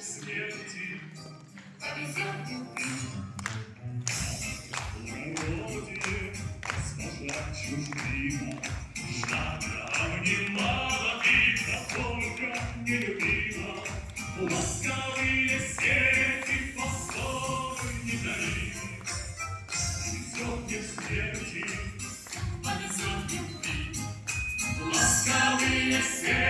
в смерти повезет любви. Благородие госпожа чужбина, жадно обнимала и только не любила. Ласковые сети постой не дари, повезет мне в смерти, Повезет любви. ласковые сети.